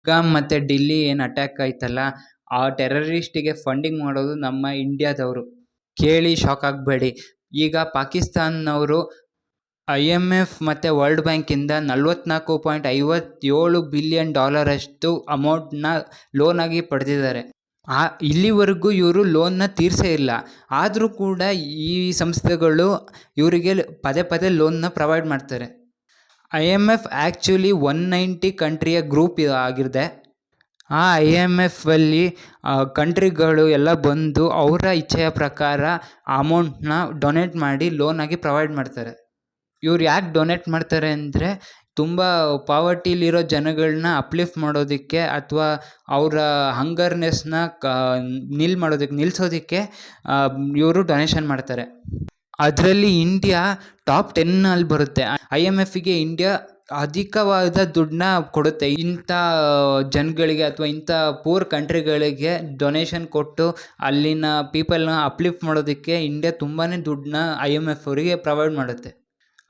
ಪಹಲ್ಗಾಮ್ ಮತ್ತು ಡಿಲ್ಲಿ ಏನು ಅಟ್ಯಾಕ್ ಆಯ್ತಲ್ಲ, ಆ ಟೆರರಿಸ್ಟಿಗೆ ಫಂಡಿಂಗ್ ಮಾಡೋದು ನಮ್ಮ ಇಂಡಿಯಾದವರು. ಕೇಳಿ ಶಾಕ್ ಆಗಬೇಡಿ. ಈಗ ಪಾಕಿಸ್ತಾನದವರು IMF ಮತ್ತು ವರ್ಲ್ಡ್ ಬ್ಯಾಂಕಿಂದ $44.57 ಬಿಲಿಯನ್ ಅಷ್ಟು ಅಮೌಂಟ್ನ ಲೋನ್ ಆಗಿ ಪಡೆದಿದ್ದಾರೆ. ಇಲ್ಲಿವರೆಗೂ ಇವರು ಲೋನ್ನ ತೀರಿಸೇ ಇಲ್ಲ. ಆದರೂ ಕೂಡ ಈ ಸಂಸ್ಥೆಗಳು ಇವರಿಗೆ ಪದೇ ಪದೇ ಲೋನ್ನ ಪ್ರೊವೈಡ್ ಮಾಡ್ತಾರೆ. IMF ಆ್ಯಕ್ಚುಲಿ 190 ಕಂಟ್ರಿಯ ಗ್ರೂಪ್ ಆಗಿರುತ್ತೆ. ಆ IMFಲ್ಲಿ ಕಂಟ್ರಿಗಳು ಎಲ್ಲ ಬಂದು ಅವರ ಇಚ್ಛೆಯ ಪ್ರಕಾರ ಅಮೌಂಟ್ನ ಡೊನೇಟ್ ಮಾಡಿ ಲೋನ್ ಆಗಿ ಪ್ರೊವೈಡ್ ಮಾಡ್ತಾರೆ. ಇವ್ರು ಯಾಕೆ ಡೊನೇಟ್ ಮಾಡ್ತಾರೆ ಅಂದರೆ, ತುಂಬ ಪಾವರ್ಟಿಲಿರೋ ಜನಗಳನ್ನ ಅಪ್ಲಿಫ್ಟ್ ಮಾಡೋದಕ್ಕೆ ಅಥವಾ ಅವರ ಹಂಗರ್ನೆಸ್ನ ನಿಲ್ಲಿಸೋದಕ್ಕೆ ಇವರು ಡೊನೇಷನ್ ಮಾಡ್ತಾರೆ. ಅದರಲ್ಲಿ ಇಂಡಿಯಾ ಟಾಪ್ 10 ಬರುತ್ತೆ. IMFಗೆ ಇಂಡಿಯಾ ಅಧಿಕವಾದ ದುಡ್ಡನ್ನ ಕೊಡುತ್ತೆ. ಇಂಥ ಜನಗಳಿಗೆ ಅಥವಾ ಇಂಥ ಪೂರ್ ಕಂಟ್ರಿಗಳಿಗೆ ಡೊನೇಷನ್ ಕೊಟ್ಟು ಅಲ್ಲಿನ ಪೀಪಲ್ನ ಅಪ್ಲಿಫ್ಟ್ ಮಾಡೋದಕ್ಕೆ ಇಂಡಿಯಾ ತುಂಬಾ ದುಡ್ಡನ್ನ IMF ಅವರಿಗೆ ಪ್ರೊವೈಡ್ ಮಾಡುತ್ತೆ.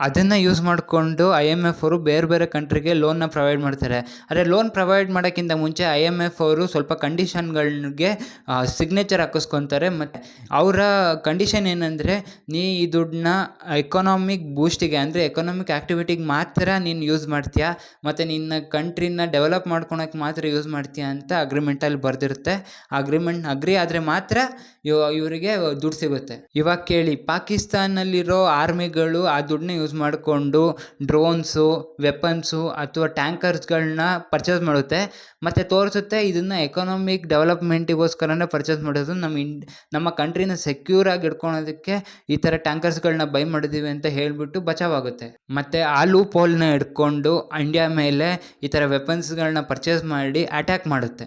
ಅದನ್ನು ಯೂಸ್ ಮಾಡಿಕೊಂಡು IMF ಅವರು ಬೇರೆ ಬೇರೆ ಕಂಟ್ರಿಗೆ ಲೋನ್ನ ಪ್ರೊವೈಡ್ ಮಾಡ್ತಾರೆ. ಆದರೆ ಲೋನ್ ಪ್ರೊವೈಡ್ ಮಾಡೋಕ್ಕಿಂತ ಮುಂಚೆ IMF ಅವರು ಸ್ವಲ್ಪ ಕಂಡೀಷನ್ಗಳಿಗೆ ಸಿಗ್ನೇಚರ್ ಹಾಕಿಸ್ಕೊತಾರೆ. ಮತ್ತು ಅವರ ಕಂಡೀಷನ್ ಏನಂದರೆ, ನೀ ಈ ದುಡ್ಡನ್ನ ಎಕನಾಮಿಕ್ ಬೂಸ್ಟಿಗೆ ಅಂದರೆ ಎಕನಾಮಿಕ್ ಆ್ಯಕ್ಟಿವಿಟಿಗೆ ಮಾತ್ರ ನೀನು ಯೂಸ್ ಮಾಡ್ತೀಯಾ ಮತ್ತು ನಿನ್ನ ಕಂಟ್ರಿನ ಡೆವಲಪ್ ಮಾಡ್ಕೊಳಕ್ಕೆ ಮಾತ್ರ ಯೂಸ್ ಮಾಡ್ತೀಯಾ ಅಂತ ಅಗ್ರಿಮೆಂಟಲ್ಲಿ ಬರೆದಿರುತ್ತೆ. ಅಗ್ರಿಮೆಂಟ್ ಅಗ್ರಿ ಆದರೆ ಮಾತ್ರ ಇವರಿಗೆ ದುಡ್ಡು ಸಿಗುತ್ತೆ. ಇವಾಗ ಕೇಳಿ, ಪಾಕಿಸ್ತಾನಲ್ಲಿರೋ ಆರ್ಮಿಗಳು ಆ ದುಡ್ಡನ್ನ ಯೂಸ್ ಮಾಡಿಕೊಂಡು ಡ್ರೋನ್ಸು, ವೆಪನ್ಸು ಅಥವಾ ಟ್ಯಾಂಕರ್ಸ್ಗಳನ್ನ ಪರ್ಚೇಸ್ ಮಾಡುತ್ತೆ ಮತ್ತು ತೋರಿಸುತ್ತೆ ಇದನ್ನು ಎಕನಾಮಿಕ್ ಡೆವಲಪ್ಮೆಂಟಿಗೋಸ್ಕರನೇ ಪರ್ಚೇಸ್ ಮಾಡೋದು, ನಮ್ಮ ಕಂಟ್ರಿನ ಸೆಕ್ಯೂರ್ ಆಗಿ ಇಟ್ಕೊಳೋದಕ್ಕೆ ಈ ಥರ ಟ್ಯಾಂಕರ್ಸ್ಗಳನ್ನ ಬೈ ಮಾಡಿದ್ದೀವಿ ಅಂತ ಹೇಳಿಬಿಟ್ಟು ಬಚಾವಾಗುತ್ತೆ. ಮತ್ತು ಆ ಲೂಪ್ ಹೋಲ್ನ ಹಿಡ್ಕೊಂಡು ಇಂಡಿಯಾ ಮೇಲೆ ಈ ಥರ ವೆಪನ್ಸ್ಗಳನ್ನ ಪರ್ಚೇಸ್ ಮಾಡಿ ಅಟ್ಯಾಕ್ ಮಾಡುತ್ತೆ.